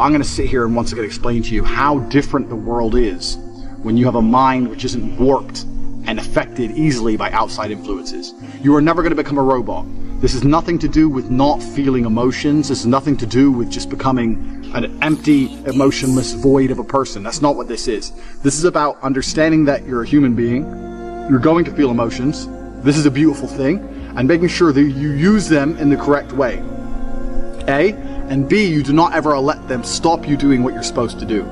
I'm going to sit here and once again explain to you how different the world is when you have a mind which isn't warped and affected easily by outside influences. You are never going to become a robot. This has nothing to do with not feeling emotions. This has nothing to do with just becoming an empty, emotionless void of a person. That's not what this is. This is about understanding that you're a human being. You're going to feel emotions. This is a beautiful thing. And making sure that you use them in the correct way. A. And B, you do not ever let them stop you doing what you're supposed to do.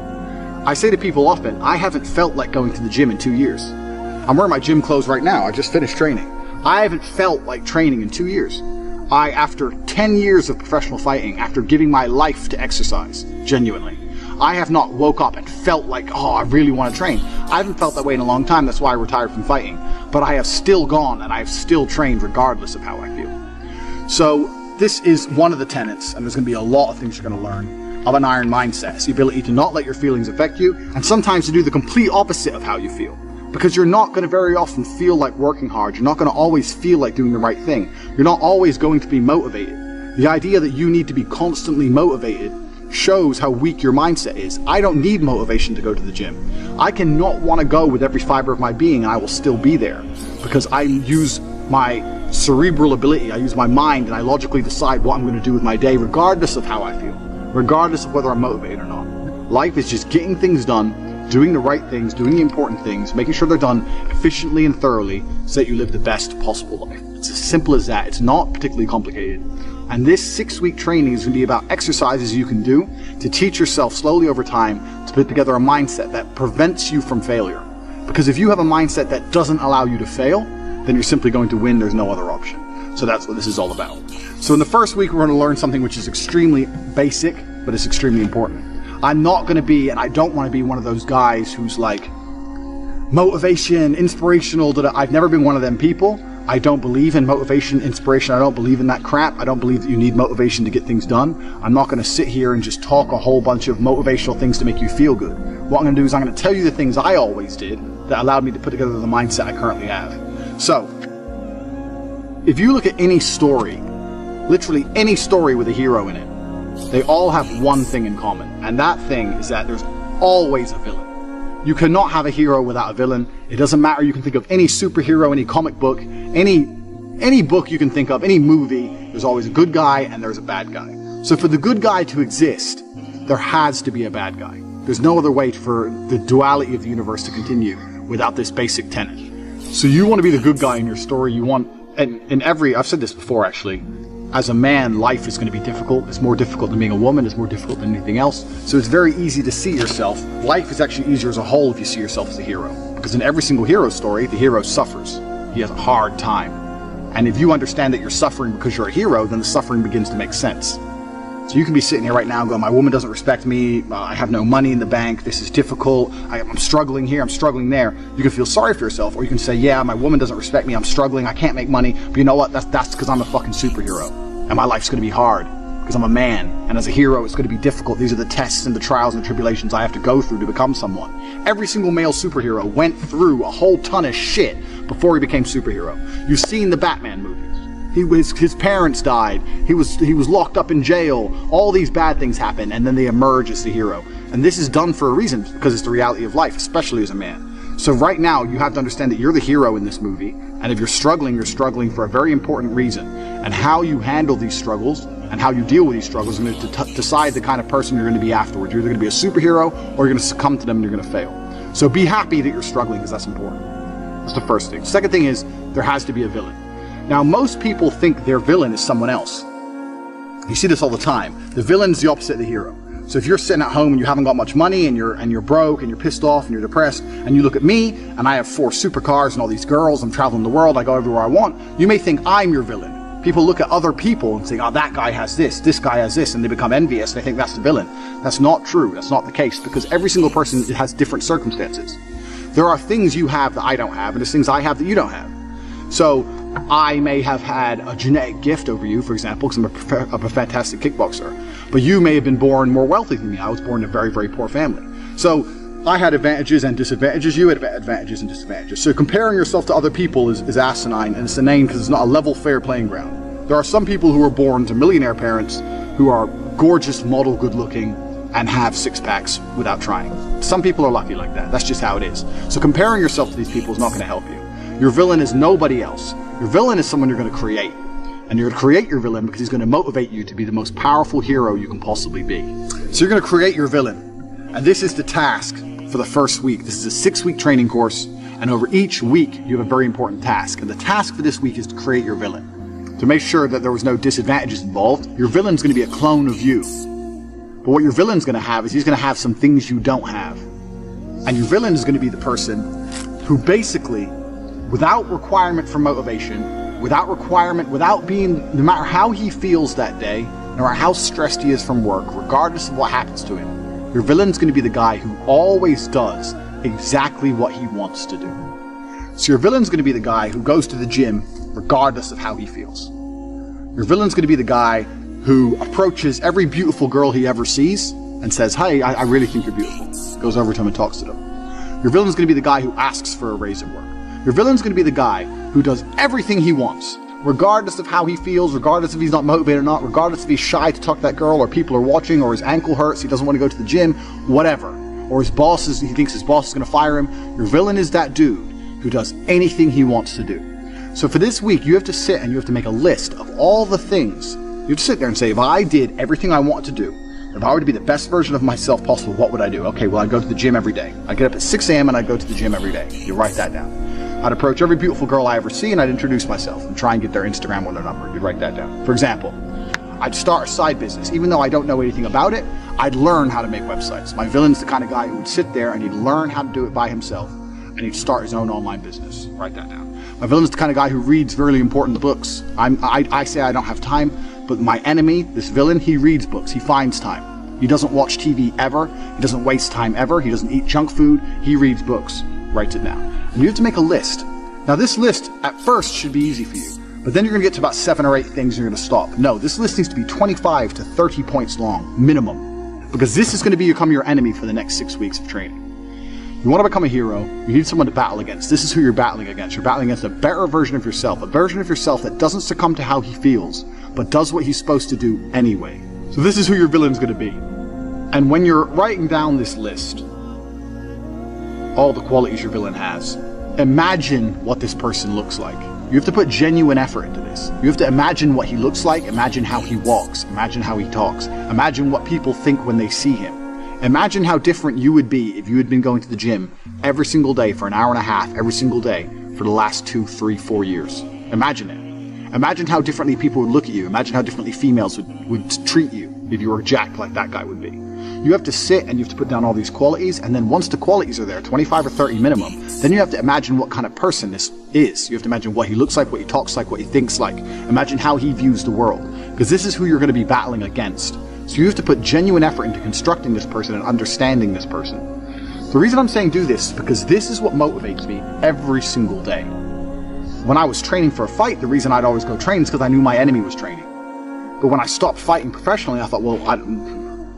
I say to people often, I haven't felt like going to the gym in 2 years. I'm wearing my gym clothes right now. I just finished training. I haven't felt like training in 2 years. After 10 years of professional fighting, after giving my life to exercise, genuinely, I have not woke up and felt like, oh, I really want to train. I haven't felt that way in a long time. That's why I retired from fighting. But I have still gone and I have still trained regardless of how I feel. So this is one of the tenets, and there's going to be a lot of things you're going to learn, of an iron mindset. It's the ability to not let your feelings affect you, and sometimes to do the complete opposite of how you feel. Because you're not going to very often feel like working hard. You're not going to always feel like doing the right thing. You're not always going to be motivated. The idea that you need to be constantly motivated shows how weak your mindset is. I don't need motivation to go to the gym. I cannot want to go with every fiber of my being, and I will still be there. Because I use my cerebral ability, I use my mind, and I logically decide what I'm going to do with my day regardless of how I feel. Regardless of whether I'm motivated or not. Life is just getting things done, doing the right things, doing the important things, making sure they're done efficiently and thoroughly so that you live the best possible life. It's as simple as that. It's not particularly complicated. And this 6-week training is going to be about exercises you can do to teach yourself slowly over time to put together a mindset that prevents you from failure. Because if you have a mindset that doesn't allow you to fail, then you're simply going to win. There's no other option. So that's what this is all about. So in the first week, we're going to learn something which is extremely basic, but it's extremely important. I'm not going to be, and I don't want to be one of those guys who's like motivation, inspirational. I've never been one of them people. I don't believe in motivation, inspiration. I don't believe in that crap. I don't believe that you need motivation to get things done. I'm not going to sit here and just talk a whole bunch of motivational things to make you feel good. What I'm going to do is I'm going to tell you the things I always did that allowed me to put together the mindset I currently have. So, if you look at any story, literally any story with a hero in it, they all have one thing in common, and that thing is that there's always a villain. You cannot have a hero without a villain. It doesn't matter. You can think of any superhero, any comic book, any book you can think of, any movie, there's always a good guy and there's a bad guy. So for the good guy to exist, there has to be a bad guy. There's no other way for the duality of the universe to continue without this basic tenet. So you want to be the good guy in your story. You want, and in every, I've said this before actually, as a man, life is going to be difficult. It's more difficult than being a woman. It's more difficult than anything else. So it's very easy to see yourself. Life is actually easier as a whole if you see yourself as a hero. Because in every single hero story, the hero suffers. He has a hard time. And if you understand that you're suffering because you're a hero, then the suffering begins to make sense. So you can be sitting here right now going, my woman doesn't respect me, I have no money in the bank, this is difficult, I'm struggling here, I'm struggling there. You can feel sorry for yourself, or you can say, yeah, my woman doesn't respect me, I'm struggling, I can't make money, but you know what, that's because I'm a fucking superhero. And my life's going to be hard, because I'm a man, and as a hero it's going to be difficult. These are the tests and the trials and tribulations I have to go through to become someone. Every single male superhero went through a whole ton of shit before he became superhero. You've seen the Batman movies. His parents died, he was locked up in jail, all these bad things happen, and then they emerge as the hero. And this is done for a reason, because it's the reality of life, especially as a man. So right now, you have to understand that you're the hero in this movie, and if you're struggling for a very important reason. And how you handle these struggles, and how you deal with these struggles is going to decide the kind of person you're going to be afterwards. You're either going to be a superhero, or you're going to succumb to them and you're going to fail. So be happy that you're struggling, because that's important. That's the first thing. Second thing is, there has to be a villain. Now, most people think their villain is someone else. You see this all the time. The villain's the opposite of the hero. So if you're sitting at home and you haven't got much money and you're broke and you're pissed off and you're depressed, and you look at me and I have 4 supercars and all these girls, I'm traveling the world, I go everywhere I want, you may think I'm your villain. People look at other people and say, oh, that guy has this guy has this, and they become envious and they think that's the villain. That's not true. That's not the case, because every single person has different circumstances. There are things you have that I don't have, and there's things I have that you don't have. So I may have had a genetic gift over you, for example, because I'm a fantastic kickboxer. But you may have been born more wealthy than me. I was born in a very, very poor family. So I had advantages and disadvantages. You had advantages and disadvantages. So comparing yourself to other people is asinine, and it's inane because it's not a level, fair playing ground. There are some people who are born to millionaire parents who are gorgeous, model, good looking, and have six-packs without trying. Some people are lucky like that. That's just how it is. So comparing yourself to these people is not going to help you. Your villain is nobody else. Your villain is someone you're going to create. And you're going to create your villain because he's going to motivate you to be the most powerful hero you can possibly be. So you're going to create your villain. And this is the task for the first week. This is a 6-week training course. And over each week, you have a very important task. And the task for this week is to create your villain. To make sure that there was no disadvantages involved, your villain's going to be a clone of you. But what your villain's going to have is he's going to have some things you don't have. And your villain is going to be the person who basically, without requirement for motivation, without being, no matter how he feels that day, no matter how stressed he is from work, regardless of what happens to him, your villain's going to be the guy who always does exactly what he wants to do. So your villain's going to be the guy who goes to the gym regardless of how he feels. Your villain's going to be the guy who approaches every beautiful girl he ever sees and says, "Hey, I really think you're beautiful." Goes over to them and talks to them. Your villain's going to be the guy who asks for a raise at work. Your villain's going to be the guy who does everything he wants, regardless of how he feels, regardless if he's not motivated or not, regardless if he's shy to talk to that girl, or people are watching, or his ankle hurts, he doesn't want to go to the gym, whatever. Or he thinks his boss is going to fire him. Your villain is that dude who does anything he wants to do. So for this week, you have to sit and you have to make a list of all the things. You have to sit there and say, if I did everything I want to do, if I were to be the best version of myself possible, what would I do? Okay, well, I'd go to the gym every day. I'd get up at 6 a.m. and I'd go to the gym every day. You write that down. I'd approach every beautiful girl I ever see and I'd introduce myself and try and get their Instagram or their number. You'd write that down. For example, I'd start a side business. Even though I don't know anything about it, I'd learn how to make websites. My villain's the kind of guy who would sit there and he'd learn how to do it by himself and he'd start his own online business. Write that down. My villain's the kind of guy who reads really important books. I say I don't have time, but my enemy, this villain, he reads books. He finds time. He doesn't watch TV ever. He doesn't waste time ever. He doesn't eat junk food. He reads books. Writes it down. And you have to make a list. Now this list at first should be easy for you, but then you're going to get to about 7 or 8 things and you're going to stop. No, this list needs to be 25 to 30 points long, minimum, because this is going to become your enemy for the next 6 weeks of training. You want to become a hero, you need someone to battle against. This is who you're battling against. You're battling against a better version of yourself, a version of yourself that doesn't succumb to how he feels, but does what he's supposed to do anyway. So this is who your villain's going to be. And when you're writing down this list, all the qualities your villain has, imagine what this person looks like. You have to put genuine effort into this. You have to imagine what he looks like, imagine how he walks, imagine how he talks, imagine what people think when they see him. Imagine how different you would be if you had been going to the gym every single day for an hour and a half every single day for the last 2, 3, 4 years. Imagine it. Imagine how differently people would look at you. Imagine how differently females would treat you if you were jacked like that guy would be. You have to sit and you have to put down all these qualities, and then once the qualities are there, 25 or 30 minimum, then you have to imagine what kind of person this is. You have to imagine what he looks like, what he talks like, what he thinks like. Imagine how he views the world, because this is who you're going to be battling against. So you have to put genuine effort into constructing this person and understanding this person. The reason I'm saying do this is because this is what motivates me every single day. When I was training for a fight, the reason I'd always go train is because I knew my enemy was training. But when I stopped fighting professionally, I thought, well,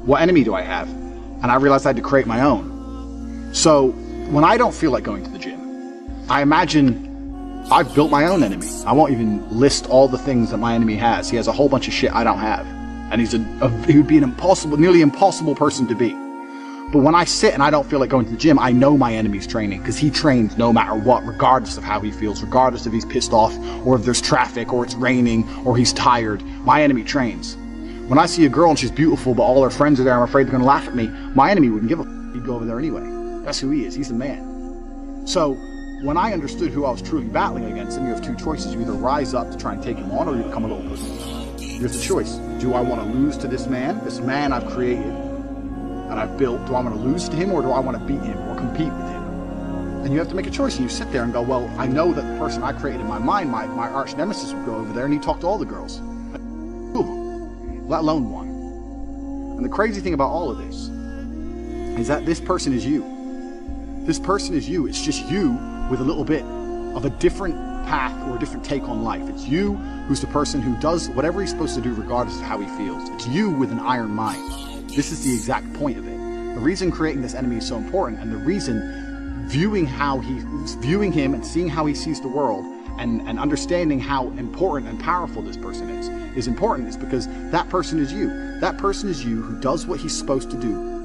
what enemy do I have? And I realized I had to create my own. So when I don't feel like going to the gym, I imagine I've built my own enemy. I won't even list all the things that my enemy has. He has a whole bunch of shit I don't have. And he would be an nearly impossible person to be. But when I sit and I don't feel like going to the gym, I know my enemy's training, because he trains no matter what, regardless of how he feels, regardless if he's pissed off, or if there's traffic, or it's raining, or he's tired. My enemy trains. When I see a girl and she's beautiful, but all her friends are there, I'm afraid they're going to laugh at me, my enemy wouldn't give a f***. He'd go over there anyway. That's who he is. He's the man. So when I understood who I was truly battling against, then you have 2 choices. You either rise up to try and take him on, or you become a little pussy. Here's the choice. Do I want to lose to this man I've created and I've built? Do I want to lose to him, or do I want to beat him or compete with him? And you have to make a choice, and you sit there and go, well, I know that the person I created in my mind, my arch nemesis, would go over there and he'd talk to all the girls. 2 of them, let alone 1. And the crazy thing about all of this is that this person is you. This person is you. It's just you with a little bit of a different path or a different take on life. It's you who's the person who does whatever he's supposed to do regardless of how he feels. It's you with an iron mind. This is the exact point of it. The reason creating this enemy is so important, and the reason viewing him and seeing how he sees the world and understanding how important and powerful this person is important is because that person is you. That person is you who does what he's supposed to do